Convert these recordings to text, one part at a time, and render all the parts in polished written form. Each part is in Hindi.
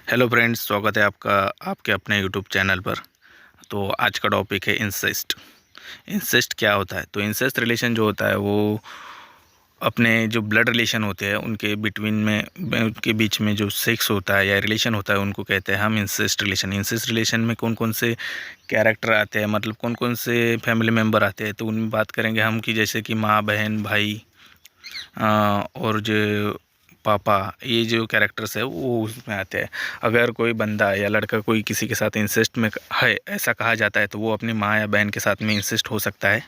हेलो फ्रेंड्स, स्वागत है आपका आपके अपने यूट्यूब चैनल पर। तो आज का टॉपिक है इंसेस्ट। इंसेस्ट क्या होता है? तो इंसेस्ट रिलेशन जो होता है वो अपने जो ब्लड रिलेशन होते हैं उनके बिटवीन में उनके बीच में जो सेक्स होता है या रिलेशन होता है उनको कहते हैं हम इंसेस्ट रिलेशन। इंसेस्ट रिलेशन में कौन कौन से कैरेक्टर आते हैं, मतलब कौन कौन से फैमिली मेम्बर आते हैं, तो उनमें बात करेंगे हम कि जैसे कि माँ, बहन, भाई और जो पापा, ये जो कैरेक्टर्स है वो उसमें आते हैं। अगर कोई बंदा या लड़का कोई किसी के साथ इंसेस्ट में है ऐसा कहा जाता है तो वो अपनी माँ या बहन के साथ में इंसेस्ट हो सकता है,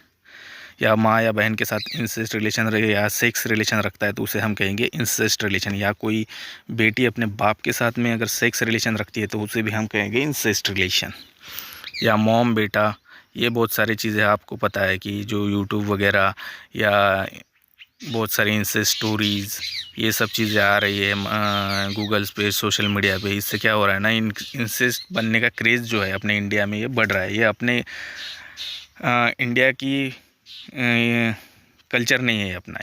या माँ या बहन के साथ इंसेस्ट रिलेशन या सेक्स रिलेशन रखता है तो उसे हम कहेंगे इंसेस्ट रिलेशन। या कोई बेटी अपने बाप के साथ में अगर सेक्स रिलेशन रखती है तो उसे भी हम कहेंगे इंसेस्ट रिलेशन। या मॉम बेटा, ये बहुत सारी चीज़ें आपको पता है कि जो यूट्यूब वगैरह या बहुत सारी इंसेस्ट स्टोरीज़ ये सब चीज़ें आ रही है गूगल्स पे, सोशल मीडिया पे। इससे क्या हो रहा है ना, इंसेस्ट बनने का क्रेज़ जो है अपने इंडिया में ये बढ़ रहा है। ये अपने इंडिया की कल्चर नहीं है अपना,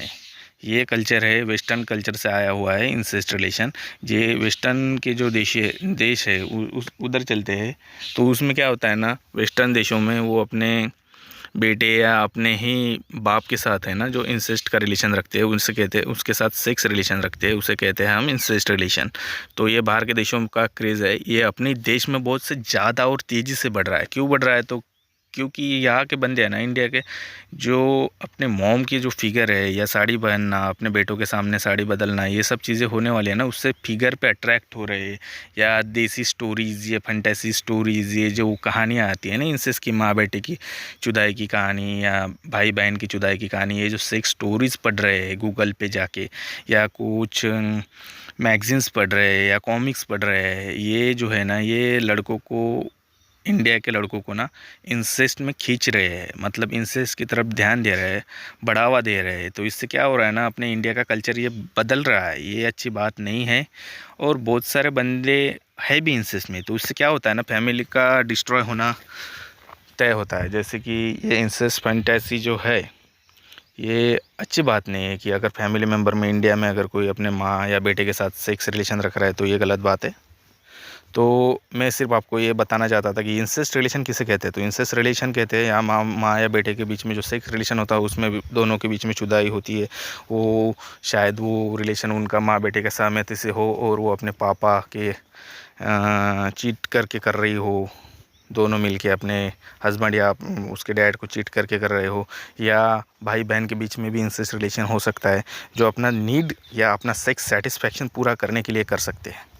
ये कल्चर है वेस्टर्न कल्चर से आया हुआ है इंसेस्ट रिलेशन। ये वेस्टर्न के जो देश है उधर चलते हैं। तो उसमें क्या होता है ना, वेस्टर्न देशों में वो अपने बेटे या अपने ही बाप के साथ है ना जो इंसेस्ट का रिलेशन रखते हैं उनसे कहते हैं, उसके साथ सेक्स रिलेशन रखते हैं उसे कहते हैं हम इंसेस्ट रिलेशन। तो ये बाहर के देशों का क्रेज़ है, ये अपने देश में बहुत से ज़्यादा और तेज़ी से बढ़ रहा है। क्यों बढ़ रहा है? तो क्योंकि यहाँ के बंदे हैं ना इंडिया के, जो अपने मॉम की जो फिगर है या साड़ी पहनना, अपने बेटों के सामने साड़ी बदलना, ये सब चीज़ें होने वाली है ना, उससे फिगर पे अट्रैक्ट हो रहे हैं। या देसी स्टोरीज़, ये फंटेसी स्टोरीज़, ये जो कहानियाँ आती है ना इंसेस्ट की, माँ बेटे की जुदाई की कहानी या भाई बहन की जुदाई की कहानी, ये जो सेक्स स्टोरीज़ पढ़ रहे हैं गूगल पे जाके, या कुछ मैगजीन्स पढ़ रहे हैं या कॉमिक्स पढ़ रहे हैं, ये जो है ना ये लड़कों को, इंडिया के लड़कों को ना इंसेस्ट में खींच रहे हैं, मतलब इंसेस्ट की तरफ ध्यान दे रहे हैं, बढ़ावा दे रहे हैं। तो इससे क्या हो रहा है ना, अपने इंडिया का कल्चर ये बदल रहा है, ये अच्छी बात नहीं है। और बहुत सारे बंदे है भी इंसेस्ट में, तो इससे क्या होता है ना, फैमिली का डिस्ट्रॉय होना तय होता है। जैसे कि ये इंसेस्ट फैंटेसी जो है ये अच्छी बात नहीं है कि अगर फैमिली मेम्बर में इंडिया में अगर कोई अपने माँ या बेटे के साथ सेक्स रिलेशन रख रहा है तो ये गलत बात है। तो मैं सिर्फ आपको ये बताना चाहता था कि इंसेस्ट रिलेशन किसे कहते हैं। तो इंसेस्ट रिलेशन कहते हैं या माँ या बेटे के बीच में जो सेक्स रिलेशन होता है उसमें दोनों के बीच में जुदाई होती है। वो शायद वो रिलेशन उनका माँ बेटे के सहमति से हो और वो अपने पापा के चीट करके कर रही हो, दोनों मिलके अपने हस्बैंड या उसके डैड को चीट करके कर रहे हो। या भाई बहन के बीच में भी इंसेस्ट रिलेशन हो सकता है जो अपना नीड या अपना सेक्स सेटिस्फेक्शन पूरा करने के लिए कर सकते हैं।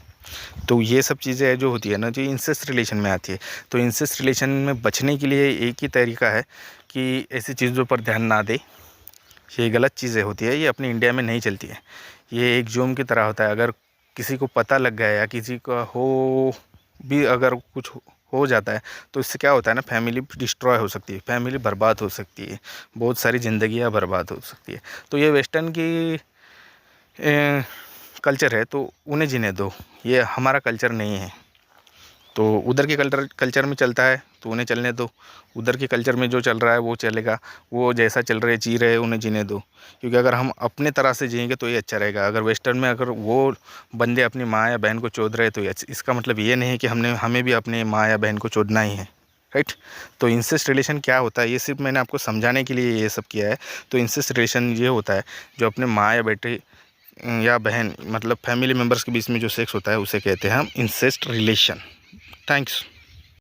तो ये सब चीज़ें जो होती है ना जो इंसेस्ट रिलेशन में आती है। तो इंसेस्ट रिलेशन में बचने के लिए एक ही तरीका है कि ऐसी चीज़ों पर ध्यान ना दे। ये गलत चीज़ें होती है, ये अपनी इंडिया में नहीं चलती है। ये एक जोम की तरह होता है, अगर किसी को पता लग गया या किसी का हो भी अगर कुछ हो जाता है तो इससे क्या होता है ना, फैमिली डिस्ट्रॉय हो सकती है, फैमिली बर्बाद हो सकती है, बहुत सारी ज़िंदगियाँ बर्बाद हो सकती है। तो ये वेस्टर्न की कल्चर है तो उन्हें जीने दो, ये हमारा कल्चर नहीं है। तो उधर के कल्चर में चलता है तो उन्हें चलने दो, उधर के कल्चर में जो चल रहा है वो चलेगा, वो जैसा चल रहे जी रहे उन्हें जीने दो। क्योंकि अगर हम अपने तरह से जिएंगे तो ये अच्छा रहेगा। अगर वेस्टर्न में अगर वो बंदे अपनी माँ या बहन को चोद रहे तो इसका मतलब ये नहीं है कि हमें भी अपने माँ या बहन को चोदना ही है, राइट। तो इंसेस्ट रिलेशन क्या होता है ये सिर्फ मैंने आपको समझाने के लिए ये सब किया है। तो इंसेस्ट रिलेशन ये होता है जो अपने माँ या बेटे या बहन, मतलब फैमिली मेम्बर्स के बीच में जो सेक्स होता है उसे कहते हैं हम इंसेस्ट रिलेशन। थैंक्स।